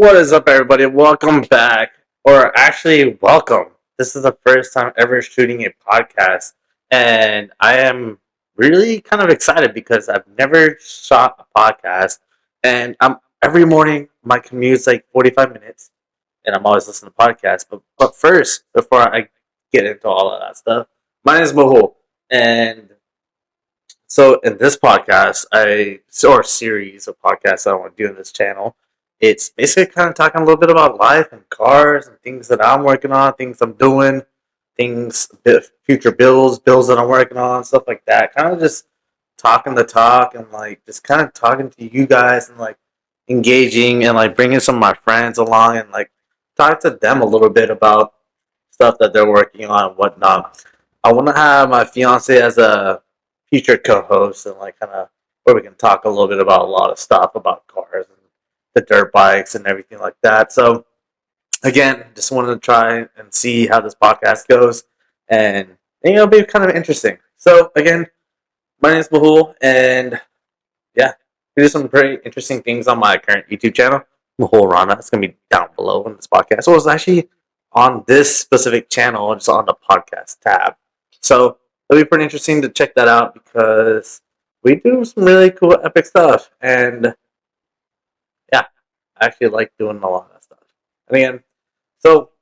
What is up, everybody? Welcome back. Or actually, welcome. This is the first time ever shooting a podcast. And I am really kind of excited because I've never shot a podcast. And I'm every morning, my commute's like 45 minutes. And I'm always listening to podcasts. But first, before I get into all of that stuff, my name is Mehul. And so in this podcast, or series of podcasts I want to do in this channel, it's basically kind of talking a little bit about life and cars and things that I'm working on, things I'm doing, future bills that I'm working on, stuff like that. Kind of just talking the talk and like just kind of talking to you guys and like engaging and like bringing some of my friends along and like talk to them a little bit about stuff that they're working on and whatnot. I want to have my fiance as a future co-host and like kind of where we can talk a little bit about a lot of stuff about cars and the dirt bikes and everything like that. So again, just wanted to try and see how this podcast goes, and it'll be kind of interesting. So again, my name is Mehul, and yeah, we do some pretty interesting things on my current YouTube channel, Mehul Rana. It's gonna be down below in this podcast. So it's actually on this specific channel, just on the podcast tab. So it'll be pretty interesting to check that out because we do some really cool, epic stuff, and yeah, I actually like doing a lot of that stuff. And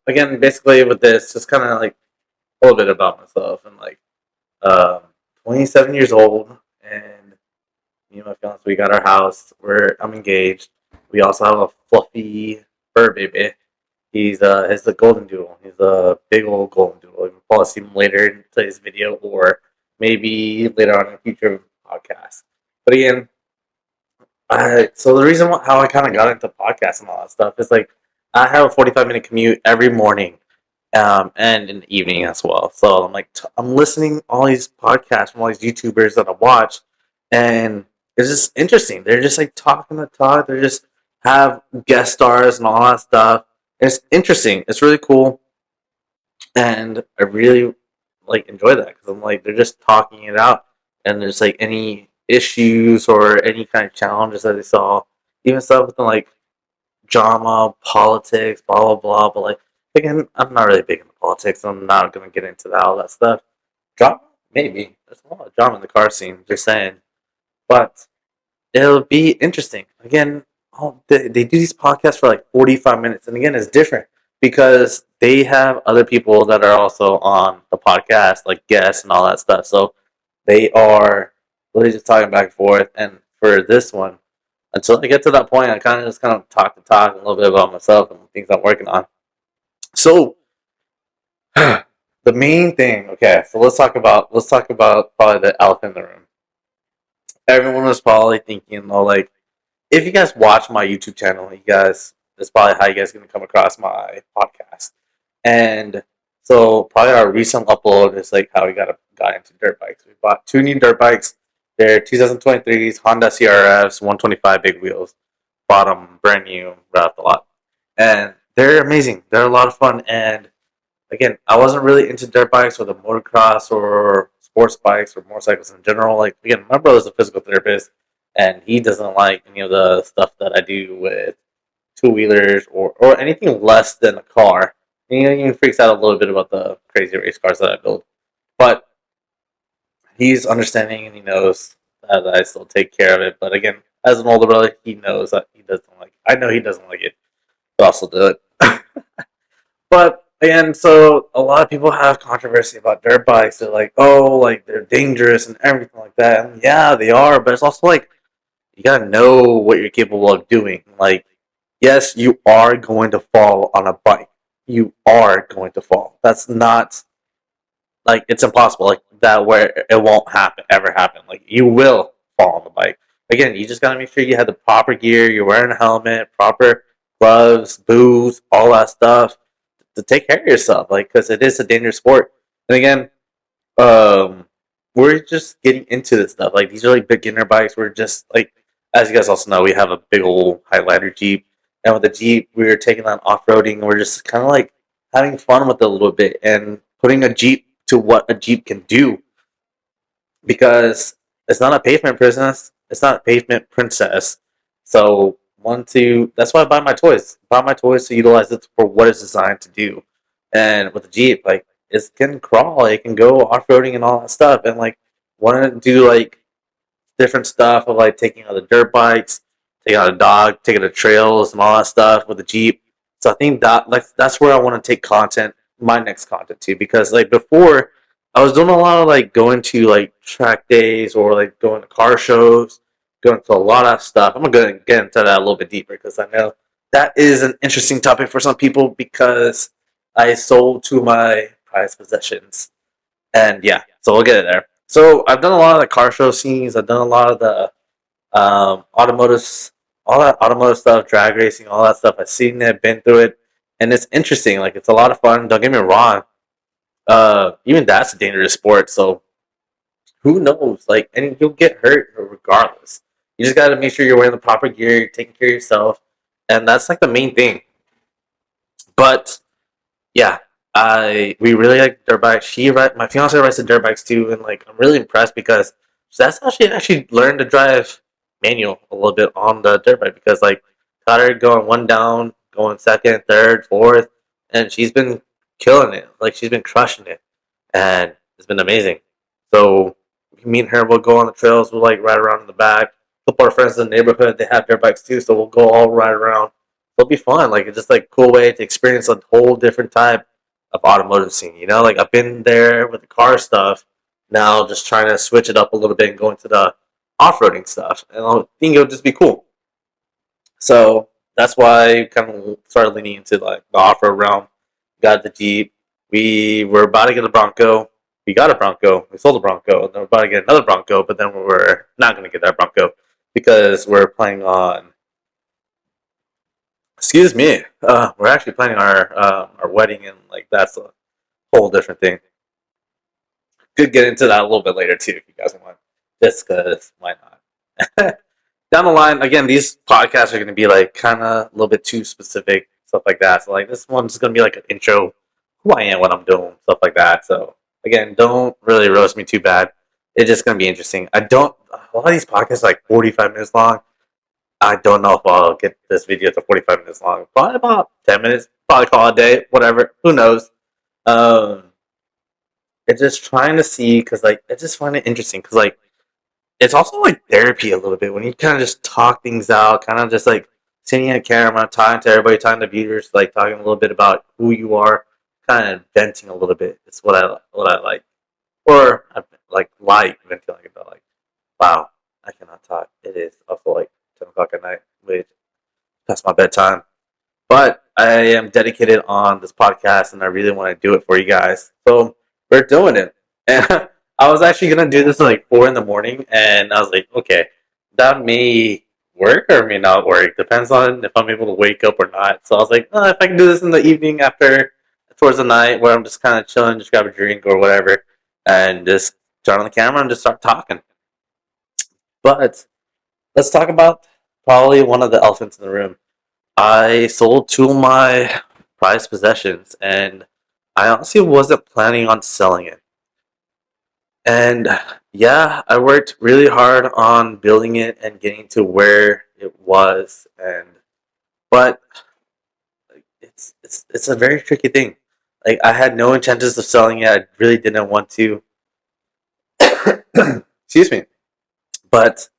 again, basically with this, just kind of like a little bit about myself and like, um, 27 years old, and me and my fiance, we got our house. I'm engaged. We also have a fluffy fur baby. He's a golden doodle. He's a big old golden doodle. You'll probably see him later in today's video, or maybe later on in a future podcast. But again, so the reason how I kind of got into podcasts and all that stuff is like I have a 45-minute commute every morning, and in the evening as well. So I'm like I'm listening all these podcasts from all these YouTubers that I watch, and it's just interesting. They're just like talking the talk. They just have guest stars and all that stuff. It's interesting. It's really cool, and I really like enjoy that because I'm like they're just talking it out, and there's like any issues or any kind of challenges that they saw, even stuff with like drama, politics, blah blah blah. But like again, I'm not really big into politics. So I'm not gonna get into all that stuff. Drama, maybe there's a lot of drama in the car scene. Just saying, but it'll be interesting. Again, they do these podcasts for like 45 minutes. And again, it's different because they have other people that are also on the podcast, like guests and all that stuff. So they are really just talking back and forth. And for this one, until I get to that point, I kind of just kind of talk to talk a little bit about myself and things I'm working on. So the main thing, okay, so let's talk about probably the elephant in the room. Everyone was probably thinking, oh, like, if you guys watch my YouTube channel, you guys, that's probably how you guys are going to come across my podcast. And so, probably our recent upload is like how we got into dirt bikes. We bought two new dirt bikes. They're 2023s Honda CRFs, 125 big wheels. Bought them brand new right off the lot. And they're amazing. They're a lot of fun. And again, I wasn't really into dirt bikes or the motocross or sports bikes or motorcycles in general. Like again, my brother's a physical therapist, and he doesn't like any of the stuff that I do with two wheelers or anything less than a car. And he even freaks out a little bit about the crazy race cars that I build. But he's understanding and he knows that I still take care of it. But again, as an older brother, he knows that he doesn't like. I know he doesn't like it, but I'll still do it. But again, so a lot of people have controversy about dirt bikes. They're like, oh, like they're dangerous and everything like that. And yeah, they are, but it's also like you gotta know what you're capable of doing. Like, yes, you are going to fall on a bike. You are going to fall. That's not like it's impossible. Like that, where it won't ever happen. Like you will fall on the bike. Again, you just gotta make sure you have the proper gear. You're wearing a helmet, proper gloves, boots, all that stuff to take care of yourself. Like because it is a dangerous sport. And again, um, we're just getting into this stuff. Like these are like beginner bikes. We're just like, as you guys also know, we have a big old Highlander Jeep, and with the Jeep, we're taking on off roading. We're just kind of like having fun with it a little bit and putting a Jeep to what a Jeep can do because it's not a pavement princess. It's not a pavement princess. So want to. That's why I buy my toys. Buy my toys to utilize it for what it's designed to do. And with the Jeep, like it can crawl, it can go off roading and all that stuff. And like want to do like different stuff of like taking out the dirt bikes, taking out a dog, taking the trails and all that stuff with the Jeep. So I think that like that's where I want to take content, my next content to, because like before I was doing a lot of like going to like track days or like going to car shows, going to a lot of stuff. I'm gonna get into that a little bit deeper because I know that is an interesting topic for some people because I sold to my prized possessions and yeah, so we'll get it there. So I've done a lot of the car show scenes. I've done a lot of the automotive, all that automotive stuff, drag racing, all that stuff. I've seen it, been through it, and it's interesting. Like it's a lot of fun. Don't get me wrong. Even that's a dangerous sport. So who knows? Like, and you'll get hurt regardless. You just got to make sure you're wearing the proper gear, you're taking care of yourself, and that's like the main thing. But yeah, I we really like dirt bikes. My fiance rides the dirt bikes too, and like I'm really impressed because that's how she actually learned to drive manual a little bit on the dirt bike because like got her going one down, going second, third, fourth, and she's been killing it. Like she's been crushing it, and it's been amazing. So me and her will go on the trails. We'll like ride around in the back. A couple of our friends in the neighborhood they have dirt bikes too, so we'll go all ride around. It'll be fun. Like it's just like a cool way to experience a whole different type of automotive scene. You know, like I've been there with the car stuff. Now just trying to switch it up a little bit and go into the off-roading stuff, and I think it'll just be cool. So that's why I kind of started leaning into like the off-road realm. Got the Jeep. We were about to get a Bronco. We got a Bronco. We sold a Bronco. And then we're about to get another Bronco, but then we're not going to get that Bronco because we're planning on. Excuse me. We're actually planning our wedding, and like that's a whole different thing. Could get into that a little bit later too if you guys want. Just because why not? Down the line, again, these podcasts are going to be like kind of a little bit too specific, stuff like that. So like this one's going to be like an intro, who I am, what I'm doing, stuff like that. So again, don't really roast me too bad. It's just going to be interesting. I don't. A lot of these podcasts are like 45 minutes long. I don't know if I'll get this video to 45 minutes long. Probably about 10 minutes. Probably call it a day. Whatever. Who knows? Um, it's just trying to see because like I just find it interesting because like it's also like therapy a little bit when you kind of just talk things out, kind of just like sitting in a camera, talking to everybody, talking to viewers, like talking a little bit about who you are, kind of venting a little bit. It's what I like, or I like venting about like, wow, I cannot talk. It is also like 10 o'clock at night, which past my bedtime. But I am dedicated on this podcast, and I really want to do it for you guys. So we're doing it. And I was actually gonna do this at like 4 in the morning, and I was like, okay, that may work or may not work. Depends on if I'm able to wake up or not. So I was like, oh, if I can do this in the evening after towards the night, where I'm just kind of chilling, just grab a drink or whatever, and just turn on the camera and just start talking. But let's talk about probably one of the elephants in the room. I sold two of my prized possessions, and I honestly wasn't planning on selling it. And yeah, I worked really hard on building it and getting to where it was, and but like, it's a very tricky thing. Like I had no intentions of selling it. I really didn't want to. Excuse me, but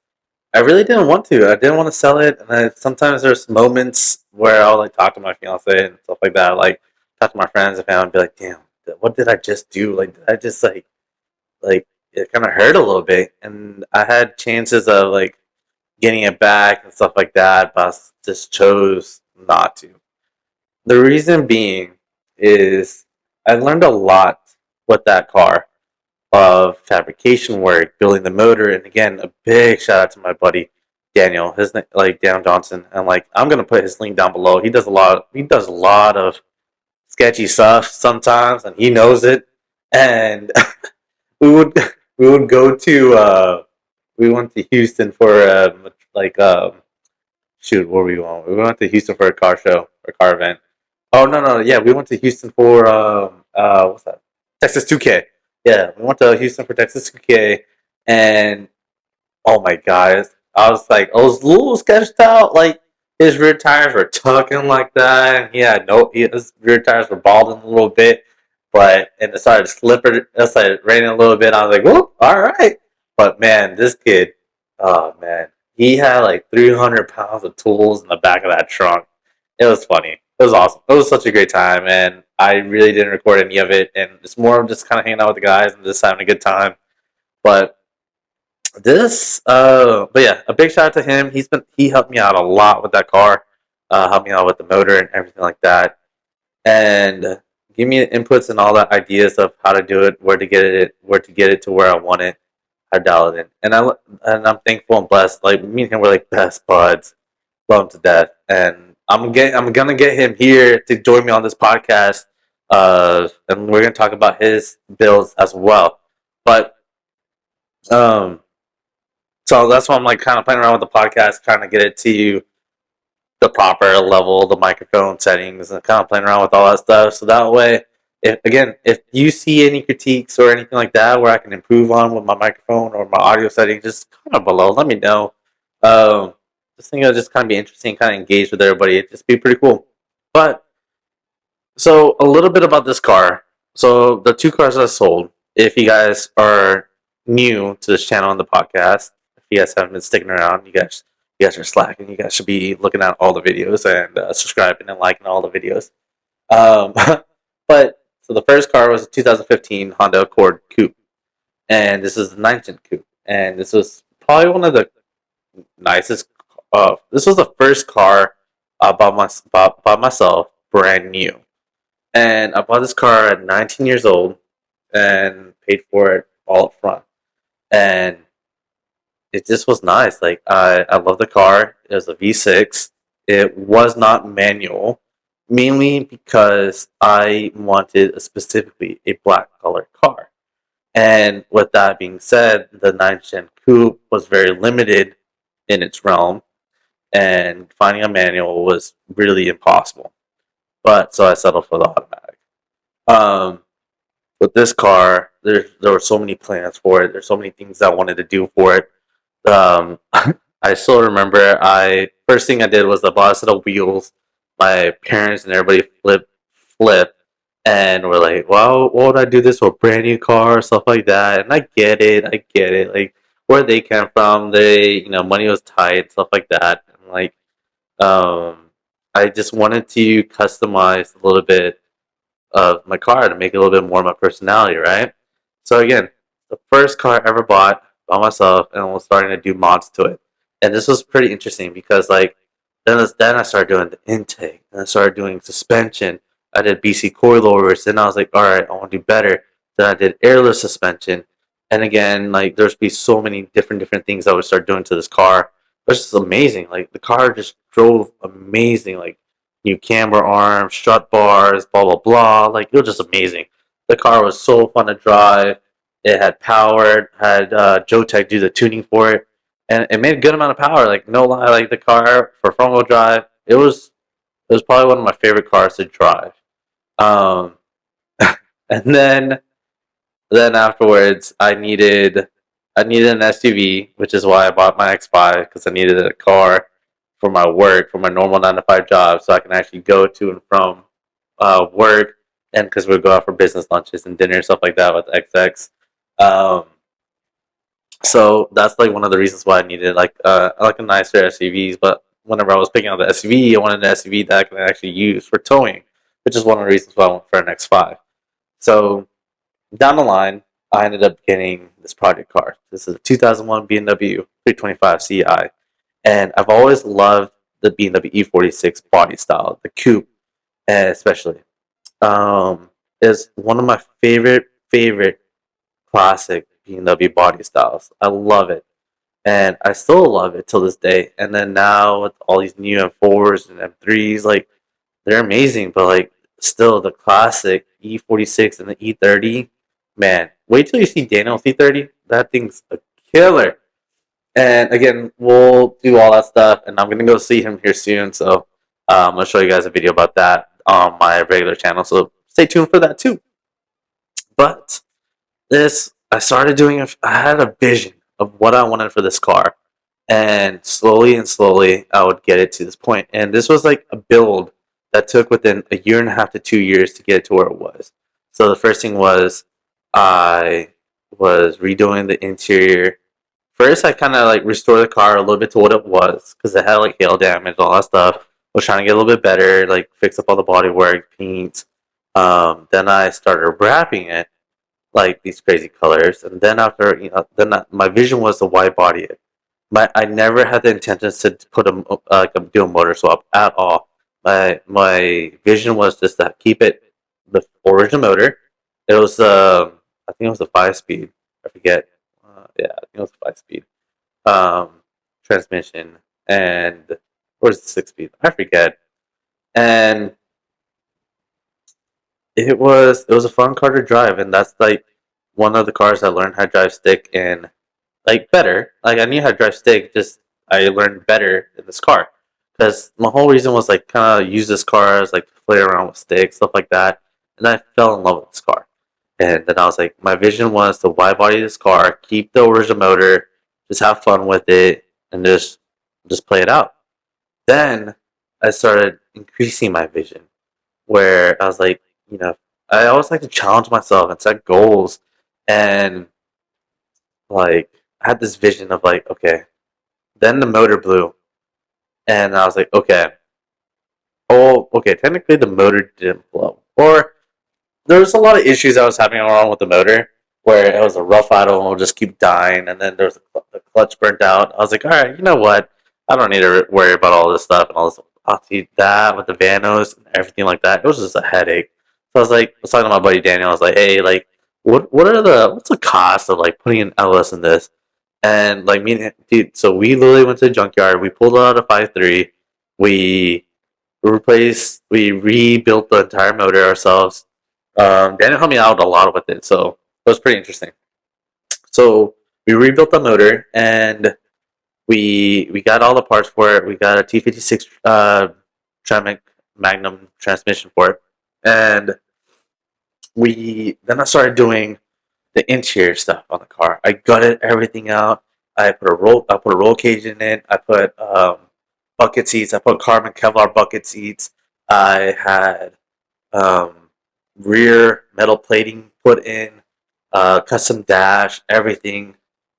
I really didn't want to. I didn't want to sell it, and sometimes there's moments where I'll like talk to my fiance and stuff like that. Like talk to my friends and family and be like, "Damn, what did I just do? Like, did I just like it kind of hurt a little bit?" And I had chances of like getting it back and stuff like that, but I just chose not to. The reason being is I learned a lot with that car of fabrication work, building the motor, and again, a big shout out to my buddy Daniel, like Dan Johnson, and like I'm gonna put his link down below. He does a lot. He does a lot of sketchy stuff sometimes, and he knows it. And we would we would go to we went to Houston for like shoot, where were we going? We went to Houston for a car show or car event. Oh no, yeah, we went to Houston for what's that? Texas 2K. Yeah, we went to Houston for Texas 2K, and oh my god, I was like, I was a little sketched out. Like his rear tires were tucking like that. And he had his rear tires were balding a little bit, and it started slipping. It started raining a little bit. I was like, "Whoop, all right." But man, this kid, oh man, he had like 300 pounds of tools in the back of that trunk. It was funny. It was awesome. It was such a great time, and I really didn't record any of it. And it's more of just kind of hanging out with the guys and just having a good time. But but yeah, a big shout out to him. He helped me out a lot with that car, helped me out with the motor and everything like that, and give me inputs and all the ideas of how to do it, where to get it to where I want it, how to dial it in, I'm thankful and blessed. Like me and him were like best buds, love him to death, and I'm gonna get him here to join me on this podcast, and we're gonna talk about his builds as well, but um. So that's why I'm like kind of playing around with the podcast, trying to get it to the proper level, the microphone settings, and kind of playing around with all that stuff. So that way, if you see any critiques or anything like that where I can improve on with my microphone or my audio settings, just comment below. Let me know. This thing will just kind of be interesting, kind of engage with everybody. It'd just be pretty cool. But so a little bit about this car. So the two cars I sold. If you guys are new to this channel on the podcast, if you guys haven't been sticking around, you guys are slacking. You guys should be looking at all the videos and subscribing and liking all the videos. Um, but so the first car was a 2015 Honda Accord Coupe, and this is the 9th-gen Coupe, and this was probably one of the nicest. This was the first car I bought by myself, brand new. And I bought this car at 19 years old and paid for it all up front. And it just was nice. Like I love the car. It was a V6. It was not manual, mainly because I wanted specifically a black color car. And with that being said, the 9th gen coupe was very limited in its realm, and finding a manual was really impossible. But so I settled for the automatic. Um, with this car, there were so many plans for it. There's so many things I wanted to do for it. I still remember. I first thing I did was I bought a set of wheels. My parents and everybody flipped, and we're like, "Well, what would I do this for a brand new car, stuff like that?" And I get it. Like where they came from, money was tight, stuff like that. And like, um, I just wanted to customize a little bit of my car to make it a little bit more of my personality, right? So again, the first car I ever bought by myself, and I was starting to do mods to it, and this was pretty interesting because like then I started doing the intake, and I started doing suspension. I did BC coilovers, then I was like, all right, I want to do better. Then I did airless suspension, and again, like there's be so many different things I would start doing to this car. It was just amazing. Like the car just drove amazing. Like new camber arms, strut bars, blah blah blah. Like it was just amazing. The car was so fun to drive. It had power. Had Joe Tech do the tuning for it, and it made a good amount of power. Like no lie, like the car for front wheel drive, it was probably one of my favorite cars to drive. Um, and then afterwards, I needed an SUV, which is why I bought my X5 because I needed a car for my work, for my normal 9 to 5 job, so I can actually go to and from work, and because we go out for business lunches and dinner and stuff like that with XX. Um, so that's like one of the reasons why I needed I like a nicer SUVs. But whenever I was picking out the SUV, I wanted an SUV that I can actually use for towing, which is one of the reasons why I went for an X5. So down the line, I ended up getting this project car. This is a 2001 BMW 325 Ci, and I've always loved the BMW E46 body style, the coupe, especially. Is one of my favorite classic BMW body styles. I love it, and I still love it till this day. And then now with all these new M4s and M3s, like they're amazing, but like still the classic E46 and the E30, man. Wait till you see Daniel's E30. That thing's a killer. And again, we'll do all that stuff, and I'm gonna go see him here soon. So I'll show you guys a video about that on my regular channel. So stay tuned for that too. But this, I started doing. I had a vision of what I wanted for this car, and slowly and slowly I would get it to this point. And this was like a build that took within a year and a half to 2 years to get it to where it was. So the first thing was I was redoing the interior. First, I kind of like restored the car a little bit to what it was because it had like hail damage, all that stuff. I was trying to get a little bit better, like fix up all the bodywork, paint. Then I started wrapping it like these crazy colors, and then after my vision was to wide body it. I never had the intentions to put do a motor swap at all. My vision was just to keep it the original motor. It was I think it was a 5 speed. I forget. Yeah, I think it was a 5 speed um, transmission, and or was it 6 speed? I forget. And it was a fun car to drive, and that's like one of the cars I learned how to drive stick in like better. Like I knew how to drive stick, just I learned better in this car because my whole reason was like kind of use this car as like play around with stick stuff like that, and I fell in love with this car. And then I was like, my vision was to wide body this car, keep the original motor, just have fun with it, and just play it out. Then I started increasing my vision, where I was like, you know, I always like to challenge myself and set goals, and like I had this vision of like, okay, then the motor blew, and I was like, okay, oh, okay, technically the motor didn't blow, or there was a lot of issues I was having wrong with the motor, where it was a rough idle and it would just keep dying, and then there was the clutch burnt out. I was like, all right, you know what? I don't need to worry about all this stuff and all this. I'll see that with the Vanos and everything like that. It was just a headache. So I was talking to my buddy Daniel. I was like, hey, like, what's the cost of like putting an LS in this? And like me and dude, so we literally went to the junkyard. We pulled out a 5.3. We we rebuilt the entire motor ourselves. Daniel helped me out a lot with it, so it was pretty interesting. So we rebuilt the motor, and we got all the parts for it. We got a T56 Tremec Magnum transmission for it, and we then I started doing the interior stuff on the car. I gutted everything out. I put a roll cage in it. I put bucket seats. I put carbon Kevlar bucket seats. I had um, rear metal plating put in, custom dash, everything,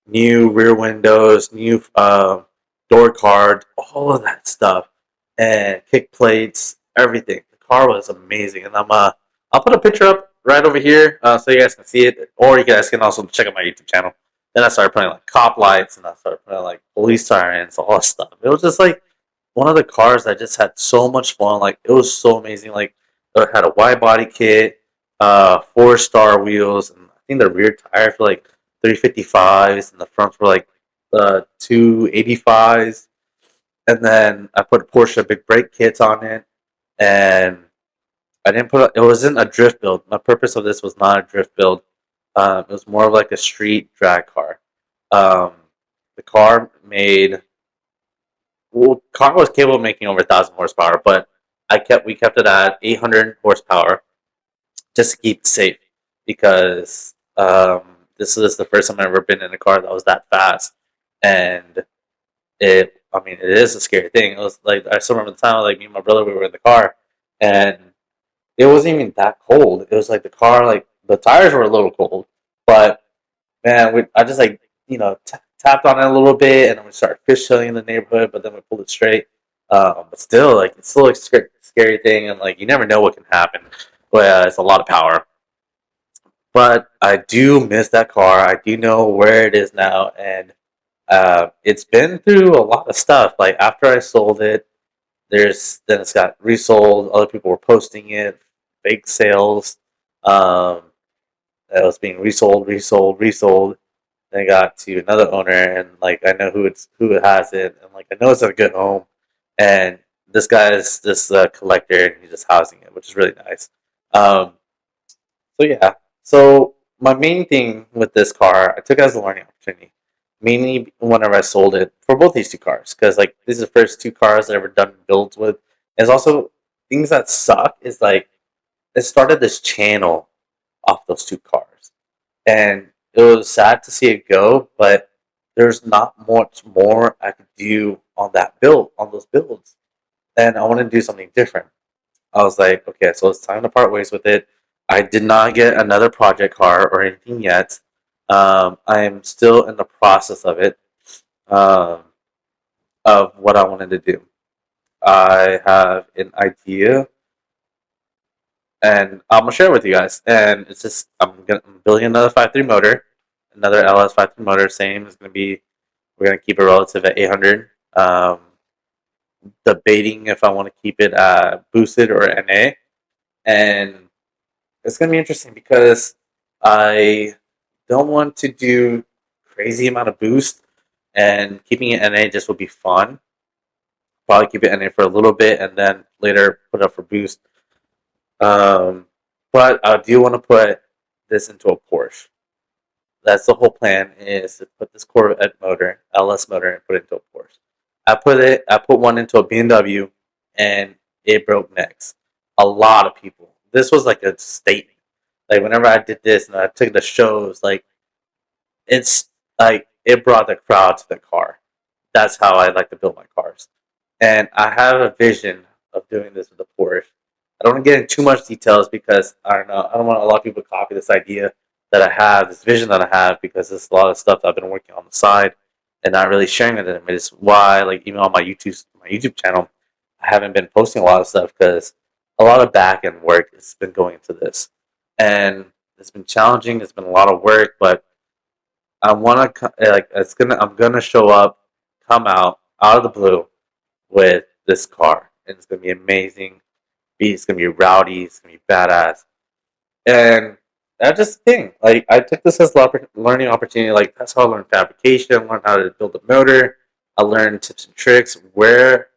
new rear windows, new door cards, all of that stuff, and kick plates, everything. The car was amazing, and I'll put a picture up right over here so you guys can see it, or you guys can also check out my YouTube channel. Then I started putting like cop lights, and I started putting like police sirens, all that stuff. It was just like one of the cars that just had so much fun. Like it was so amazing. Like it had a wide body kit, 4-star wheels, and I think the rear tires were like 355s, and the fronts were like 285s. And then I put Porsche big brake kits on it, and I didn't put it wasn't a drift build. My purpose of this was not a drift build. It was more of like a street drag car. Um, the car made car was capable of making over 1,000 horsepower, but we kept it at 800 horsepower just to keep it safe because this is the first time I've ever been in a car that was that fast, and it is a scary thing. It was like I still remember the time like me and my brother we were in the car, and it wasn't even that cold. It was like the car like the tires were a little cold, but man, I just like tapped on it a little bit, and then we started fishtailing in the neighborhood. But then we pulled it straight. But still, like it's still a scary thing, and like you never know what can happen. But it's a lot of power. But I do miss that car. I do know where it is now, and it's been through a lot of stuff. Like after I sold it, it's got resold. Other people were posting it, fake sales. Um, that was being resold. Then I got to another owner, and like I know who it has it, and like I know it's at a good home. And this guy is just a collector, and he's just housing it, which is really nice. Um, so yeah, so my main thing with this car, I took it as a learning opportunity. Mainly whenever I sold it for both these two cars, because like these are the first two cars I ever done builds with. There's also things that suck is like it started this channel off those two cars, and it was sad to see it go. But there's not much more I could do on that build, on those builds. And I wanted to do something different. I was like, okay, so it's time to part ways with it. I did not get another project car or anything yet. I am still in the process of it, um, of what I wanted to do. I have an idea, and I'm gonna share it with you guys. And it's just I'm building another 5.3 motor, another LS 5.3 motor. Same is gonna be. We're gonna keep it relative at 800. Debating if I want to keep it boosted or NA, and it's gonna be interesting because I don't want to do crazy amount of boost, and keeping it NA just would be fun. Probably keep it NA for a little bit and then later put up for boost. Um, but I do want to put this into a Porsche. That's the whole plan, is to put this Corvette motor, LS motor, and put it into a Porsche. I put one into a BMW, and it broke necks. A lot of people. This was like a statement. Like whenever I did this and I took the shows, like it's like it brought the crowd to the car. That's how I like to build my cars. And I have a vision of doing this with a Porsche. I don't want to get into too much details because I don't know. I don't want a lot of people to copy this idea that I have, this vision that I have, because there's a lot of stuff that I've been working on the side and not really sharing it. And it's why, like, even on my YouTube channel, I haven't been posting a lot of stuff because a lot of back end work has been going into this, and it's been challenging. It's been a lot of work, but I want to like I'm gonna show up, come out of the blue with this car, and it's gonna be amazing. It's gonna be rowdy. It's gonna be badass, and that's just the thing. Like I took this as a learning opportunity. Like that's how I learned fabrication, learned how to build a motor. I learned tips and tricks where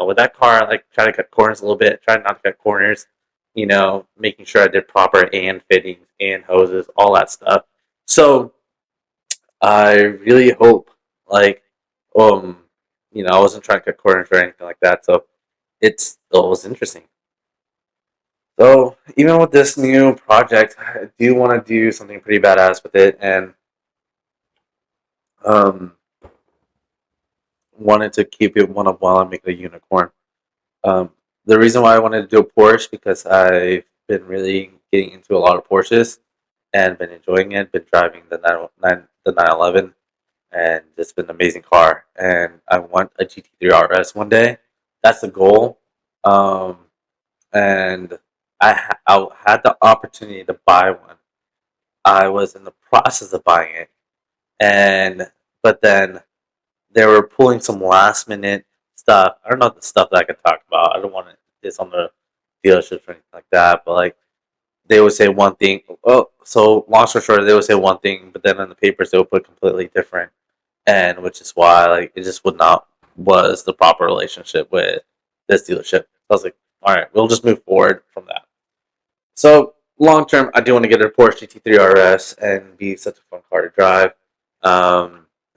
with that car, I like try to cut corners a little bit, try not to cut corners. Making sure I did proper and fittings and hoses, all that stuff. So I really hope, like, um, I wasn't trying to cut corners or anything like that. So it was interesting. So even with this new project, I do want to do something pretty badass with it, and um, wanted to keep it one of while I make a unicorn. Um, the reason why I wanted to do a Porsche because I've been really getting into a lot of Porsches and been enjoying it. Been driving the 911, and it's been an amazing car. And I want a GT3 RS one day. That's the goal. Um, and I had the opportunity to buy one. I was in the process of buying it, and but then they were pulling some last minute stuff. I don't know the stuff that I could talk about. I don't want this on the dealerships or anything like that. But like they would say one thing. Oh, so long story short, they would say one thing, but then in the papers they would put completely different, and which is why like it just would not was the proper relationship with this dealership. I was like, all right, we'll just move forward from that. So long term, I do want to get a Porsche GT3 RS and be such a fun car to drive.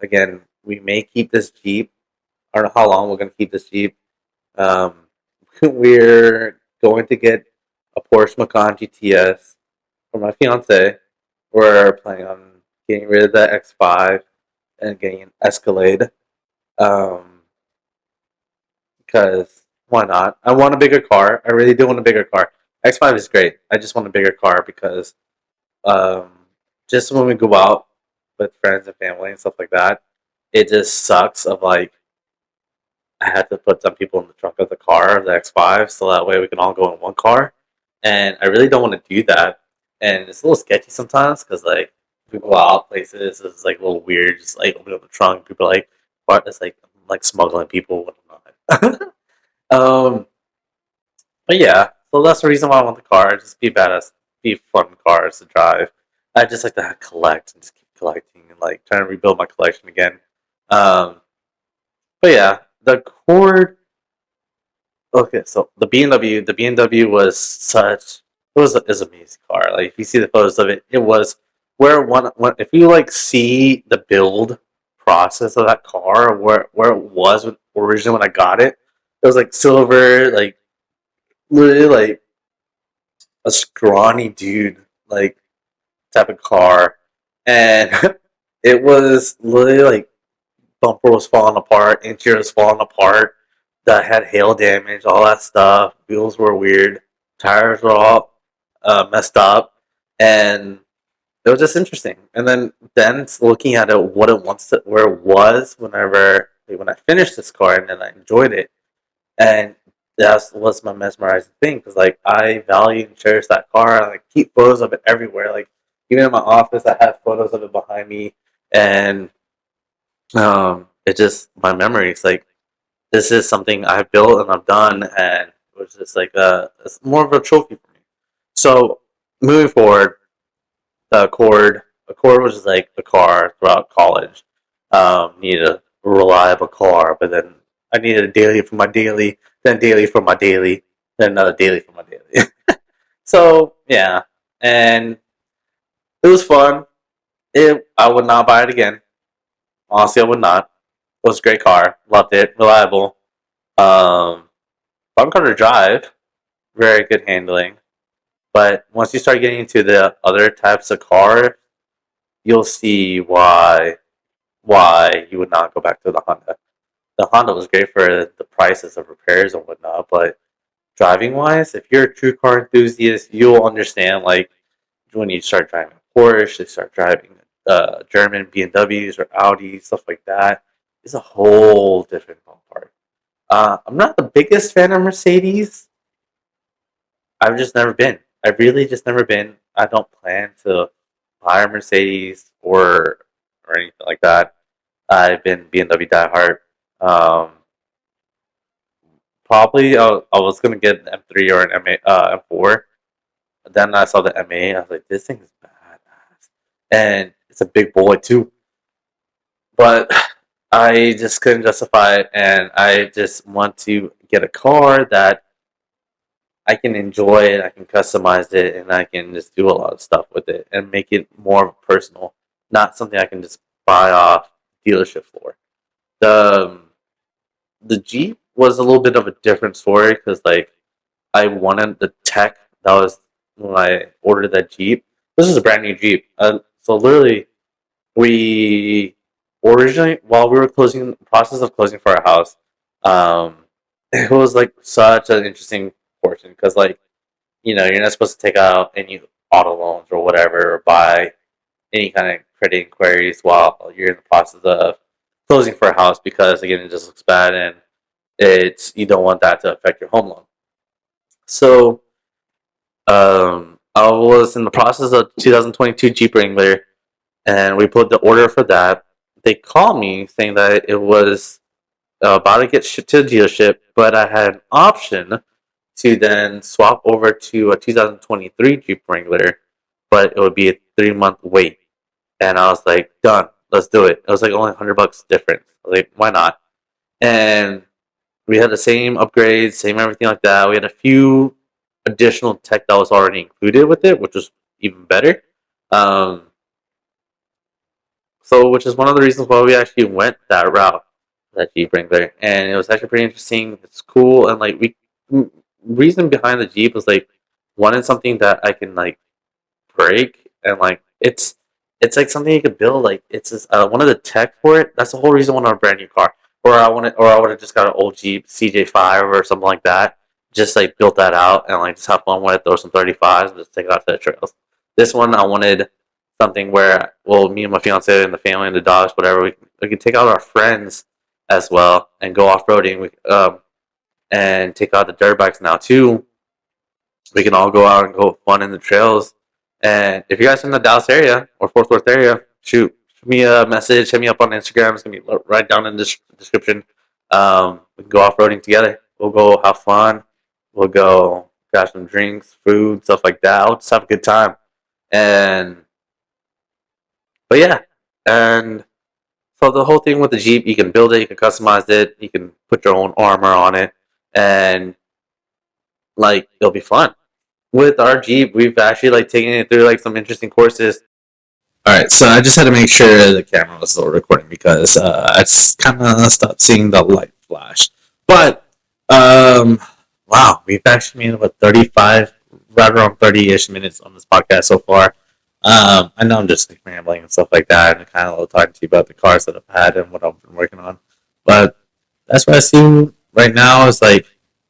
Again, we may keep this Jeep. I don't know how long we're going to keep this Jeep. Um, we're going to get a Porsche Macan GTS for my fiance. We're planning on getting rid of the X5 and getting an Escalade. Um, because why not? I want a bigger car. I really do want a bigger car. X5 is great. I just want a bigger car because um, just when we go out with friends and family and stuff like that, it just sucks of like I had to put some people in the trunk of the car, the X5, so that way we can all go in one car. And I really don't want to do that. And it's a little sketchy sometimes because like we go out places, it's like a little weird, just like opening up the trunk. People are like, what? It's like smuggling people. Whatnot. um, but yeah, so that's the reason why I want the car. Just be badass, be fun cars to drive. I just like to collect and just keep collecting and like trying to rebuild my collection again. Um, but yeah, the core. Okay, so the BMW was such. It was is an amazing car. Like if you see the photos of it, it was where one if you like see the build process of that car, where it was originally when I got it, it was like silver, like literally like a scrawny dude like type of car, and It was literally like bumper was falling apart, interior was falling apart. That had hail damage, all that stuff. Wheels were weird, tires were all messed up, and it was just interesting. And then looking at it, what it wants to, where it was whenever like, when I finished this car, and then I enjoyed it, and that was my mesmerizing thing because like I value and cherish that car. I like keep photos of it everywhere. Like even in my office, I have photos of it behind me, and it just my memories. Like this is something I've built and I've done, and it was just like it's more of a trophy for me. So moving forward, Accord was just like the car throughout college. Needed a reliable car, but then I needed a daily for my daily, then daily for my daily, then another daily for my daily. So yeah, and it was fun. I would not buy it again. Honestly, I would not. It was a great car. Loved it. Reliable. Um, Fun car to drive. Very good handling. But once you start getting into the other types of cars, you'll see why you would not go back to the Honda. The Honda was great for the prices of repairs and whatnot, but driving wise, if you're a true car enthusiast, you'll understand like when you start driving a Porsche, you start driving German BMWs or Audis, stuff like that. It's a whole different ballpark. I'm not the biggest fan of Mercedes. I've just never been. I've really just never been. I don't plan to buy a Mercedes or anything like that. I've been BMW diehard. Um, Probably I was gonna get an M3 or an M4. Then I saw the M8. I was like, this thing is badass, and it's a big boy too. But I just couldn't justify it, and I just want to get a car that I can enjoy it, I can customize it, and I can just do a lot of stuff with it and make it more personal, not something I can just buy off dealership floor. The the Jeep was a little bit of a different story because like I wanted the tech that was when I ordered that Jeep. This is a brand new Jeep, so literally we originally while we were closing the process of closing for our house, um, it was like such an interesting portion because like you're not supposed to take out any auto loans or whatever or buy any kind of credit inquiries while you're in the process of closing for a house because again it just looks bad and it's you don't want that to affect your home loan. So I was in the process of 2022 Jeep Wrangler, and we put the order for that. They called me saying that it was about to get shipped to the dealership, but I had an option to then swap over to a 2023 Jeep Wrangler, but it would be a 3 month wait. And I was like, done, let's do it. It was like only $100 difference. I was like, why not? And we had the same upgrades, same everything like that. We had a few additional tech that was already included with it, which was even better. Um, so, which is one of the reasons why we actually went that route, that Jeep Wrangler, and it was actually pretty interesting. It's cool, and like reason behind the Jeep was like wanted something that I can like break and like it's like something you could build. Like it's just, one of the tech for it. That's the whole reason I want a brand new car, or I would have just got an old Jeep CJ5 or something like that. Just like built that out and like just have fun with it. Throw some 35s and just take it off to the trails. This one I wanted something where well, me and my fiance and the family and the dogs, whatever, we could take out our friends as well and go off roading. And take out the dirt bikes now too. We can all go out and go fun in the trails. And if you guys are in the Dallas area or Fort Worth area, shoot me a message, hit me up on Instagram. It's gonna be right down in the description. We can go off roading together. We'll go have fun. We'll go grab some drinks, food, stuff like that. We'll just have a good time. And but yeah, and so the whole thing with the Jeep, you can build it, you can customize it, you can put your own armor on it, and like it'll be fun. With our Jeep, we've actually like taken it through like some interesting courses. All right, so I just had to make sure the camera was still recording because I just kind of stopped seeing the light flash. But um, wow, we've actually made about 35, right around 30-ish minutes on this podcast so far. I know I'm just like rambling and stuff like that, and kind of talking to you about the cars that I've had and what I've been working on. But that's what I see right now is like,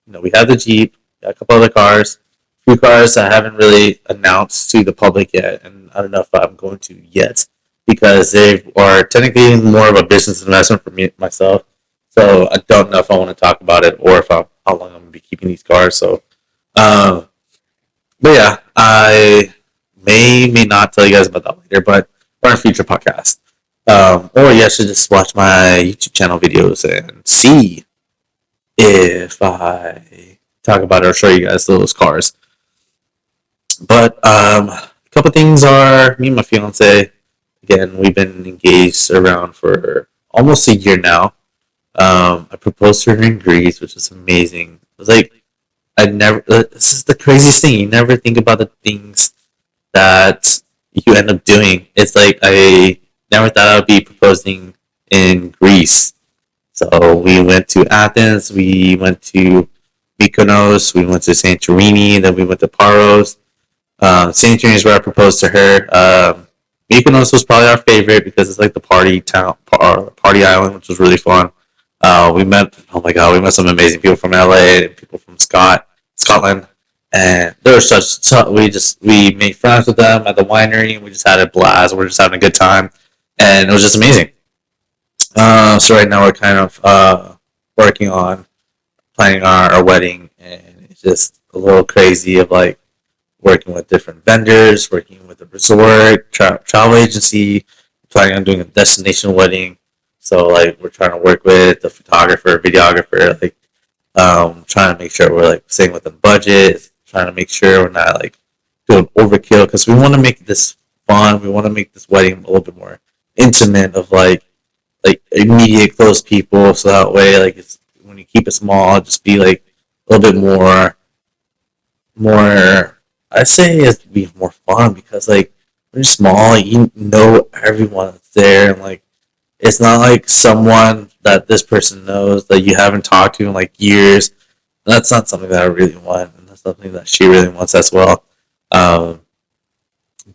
we have the Jeep, got a couple other cars, a few cars I haven't really announced to the public yet, and I don't know if I'm going to yet because they are technically more of a business investment for me myself. So I don't know if I want to talk about it or if how long I'm going to be keeping these cars. So, um, but yeah, I may not tell you guys about that later, but for a future podcast. Or you should just watch my YouTube channel videos and see if I talk about it or show you guys those cars. But a couple things are me and my fiance. Again, we've been engaged around for almost a year now. I proposed to her in Greece, which was amazing. It was like I never. This is the craziest thing. You never think about the things that you end up doing. It's like I never thought I would be proposing in Greece. So we went to Athens, we went to Mykonos, we went to Santorini, then we went to Paros. Santorini is where I proposed to her. Mykonos was probably our favorite because it's like the party town, party island, which was really fun. We met, oh my god, we met some amazing people from LA and people from Scotland, and they were we made friends with them at the winery, and we just had a blast. We're just having a good time, and it was just amazing. So right now we're kind of working on planning our wedding, and it's just a little crazy of like working with different vendors, working with a resort, travel agency, planning on doing a destination wedding. So like we're trying to work with the photographer, videographer, like trying to make sure we're like staying within budget, trying to make sure we're not like doing overkill because we want to make this fun. We want to make this wedding a little bit more intimate of like immediate close people, so that way like it's when you keep it small, just be like a little bit more. I say it's be more fun because like when you're small, you know everyone that's there, and like it's not like someone that this person knows that you haven't talked to in like years. That's not something that I really want, and that's something that she really wants as well. Um,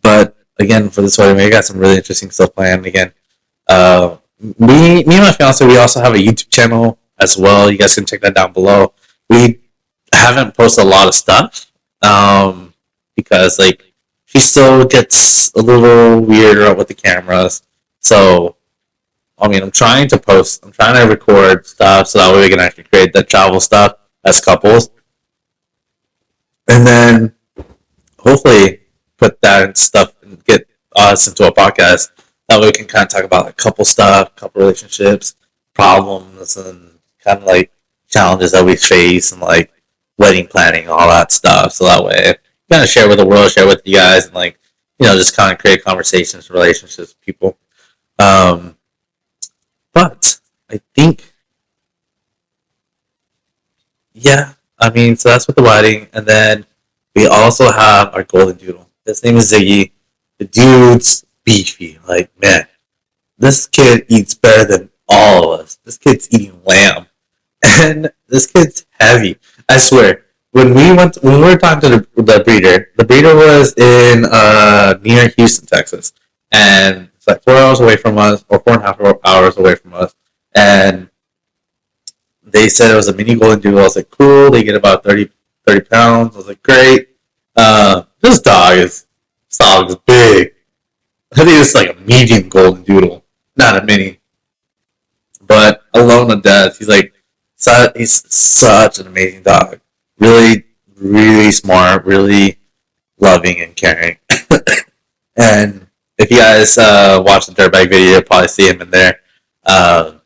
but again, for this wedding, we got some really interesting stuff planned. Again, me and my fiance, we also have a YouTube channel as well. You guys can check that down below. We haven't posted a lot of stuff because like she still gets a little weirder with the cameras. So I mean, I'm trying to record stuff so that way we can actually create the travel stuff as couples, and then hopefully put that stuff and get us into a podcast. That way we can kind of talk about like couple stuff, couple relationships, problems, and kind of like challenges that we face and like wedding planning, all that stuff. So that way, kind of share with the world, share with you guys, and like just kind of create conversations, relationships with people. Um, but I think, yeah, I mean, so that's with the wedding, and then we also have our golden doodle. His name is Ziggy. The dude's beefy. Like, man, this kid eats better than all of us. This kid's eating lamb, and this kid's heavy. I swear. When we were talking to the breeder was in near Houston, Texas, and it's like 4 hours away from us, or 4.5 hours away from us, and they said it was a mini golden doodle. I was like, cool. They get about 30 pounds. I was like, great. This dog is big. I think it's like a medium golden doodle, not a mini. But alone to death, he's such an amazing dog. Really, really smart, really loving and caring. And if you guys watch the dirtbag video, you'll probably see him in there. Um,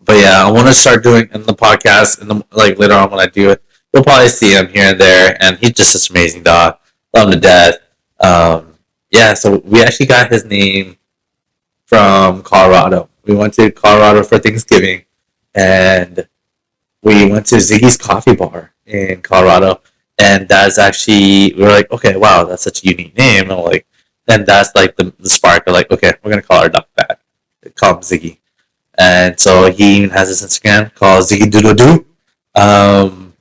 but yeah, I want to start doing in the podcast, and like later on when I do it, you'll probably see him here and there. And he's just such an amazing dog, love him to death. Yeah, so we actually got his name from Colorado. We went to Colorado for Thanksgiving, and we went to Ziggy's Coffee Bar in Colorado, and that's actually we were like, okay, wow, that's such a unique name, and like, then that's like the spark of like, okay, we're gonna call our dog that, call him Ziggy, and so he even has his Instagram called Ziggy Doodle Doo, um,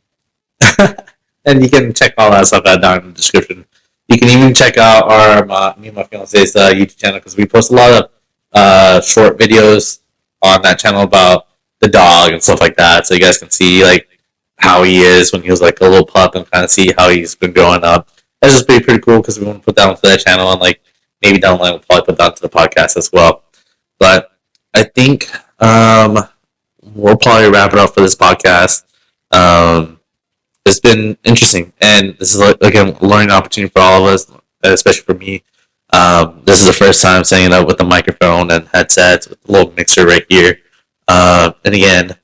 and you can check all that stuff out down in the description. You can even check out our me and my fiance's YouTube channel because we post a lot of short videos on that channel about the dog and stuff like that. So you guys can see like how he is when he was like a little pup and kind of see how he's been growing up. That's just pretty cool because we want to put that onto that channel and like maybe down the line we'll probably put that onto the podcast as well. But I think we'll probably wrap it up for this podcast. It's been interesting, and this is like again a learning opportunity for all of us, especially for me. This is the first time setting it up with a microphone and headsets with a little mixer right here. And again,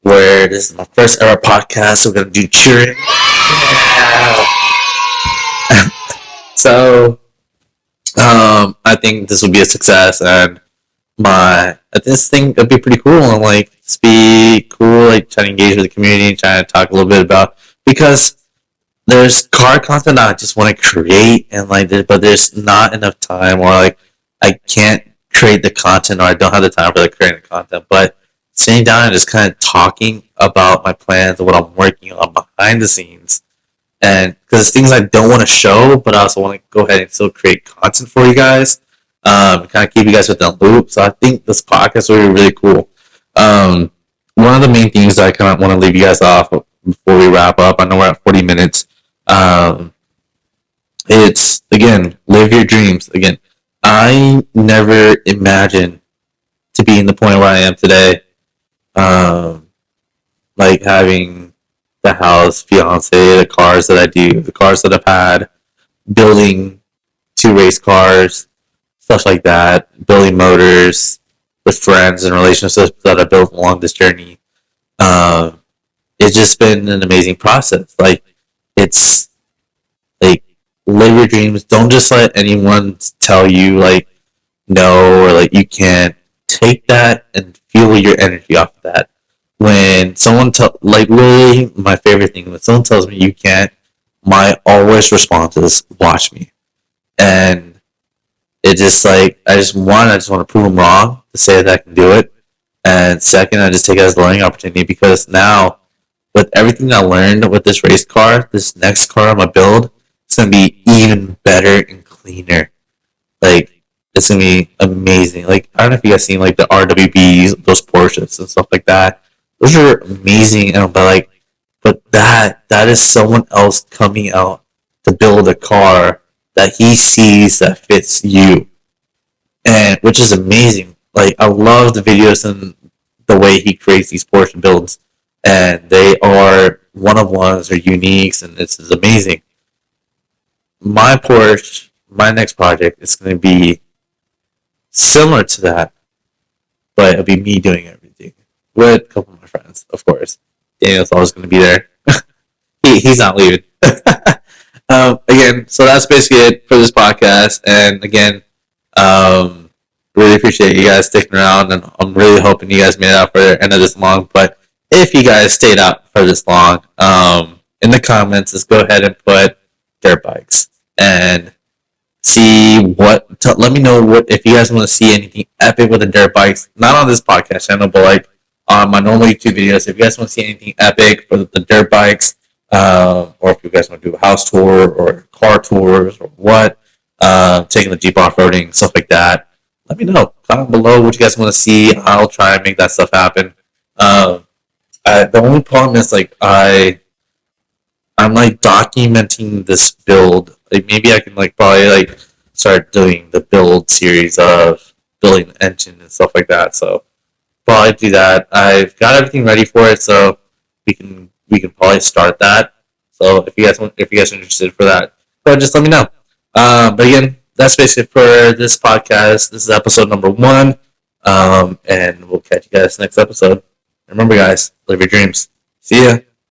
where this is my first ever podcast, we're gonna do cheering. Yeah. So, I think this will be a success, and this thing would be pretty cool, and like just be cool, like trying to engage with the community, trying to talk a little bit about because there's car content I just want to create and like but there's not enough time or like I can't create the content or I don't have the time for like creating the content. But sitting down and just kind of talking about my plans and what I'm working on behind the scenes, and because things I don't want to show, but I also want to go ahead and still create content for you guys, kind of keep you guys within the loop. So I think this podcast will be really cool. One of the main things that I kind of want to leave you guys off before we wrap up, I know we're at 40 minutes. It's again, live your dreams. Again, I never imagined to be in the point where I am today. Like having the house, fiance, the cars that I do, the cars that I've had, building 2 race cars, stuff like that, building motors with friends and relationships that I built along this journey. It's just been an amazing process. Like it's like live your dreams. Don't just let anyone tell you like no or like you can't. Take that and fuel your energy off of that. When someone like really my favorite thing when someone tells me you can't, my always response is watch me. And it just like I just want to prove them wrong to say that I can do it. And second, I just take it as a learning opportunity because now with everything I learned with this race car, this next car I'm gonna build, it's gonna be even better and cleaner. Like it's gonna be amazing. Like I don't know if you guys seen like the RWBs, those Porsches and stuff like that. Those are amazing, and but that is someone else coming out to build a car that he sees that fits you, and which is amazing. Like I love the videos and the way he creates these Porsche builds, and they are one of ones, or uniques, and this is amazing. My Porsche, my next project is going to be similar to that, but it'll be me doing everything with a couple of my friends, of course. Daniel's always going to be there. He's not leaving. Again, so that's basically it for this podcast. And again, really appreciate you guys sticking around, and I'm really hoping you guys made it out for the end of this long. But if you guys stayed out for this long, in the comments, just go ahead and put dirt bikes and see let me know what if you guys want to see anything epic with the dirt bikes, not on this podcast channel, but like on my normal YouTube videos. If you guys want to see anything epic for the dirt bikes, or if you guys want to do a house tour or car tours or what, taking the Jeep off-roading, stuff like that, let me know. Comment below what you guys want to see. I'll try and make that stuff happen. The only problem is like I'm like documenting this build. Like maybe I can like probably like start doing the build series of building the engine and stuff like that. So probably do that. I've got everything ready for it, so we can probably start that. So if you guys are interested for that, but just let me know. But again, that's basically for this podcast. This is episode number 1. And we'll catch you guys next episode. Remember, guys, live your dreams. See ya.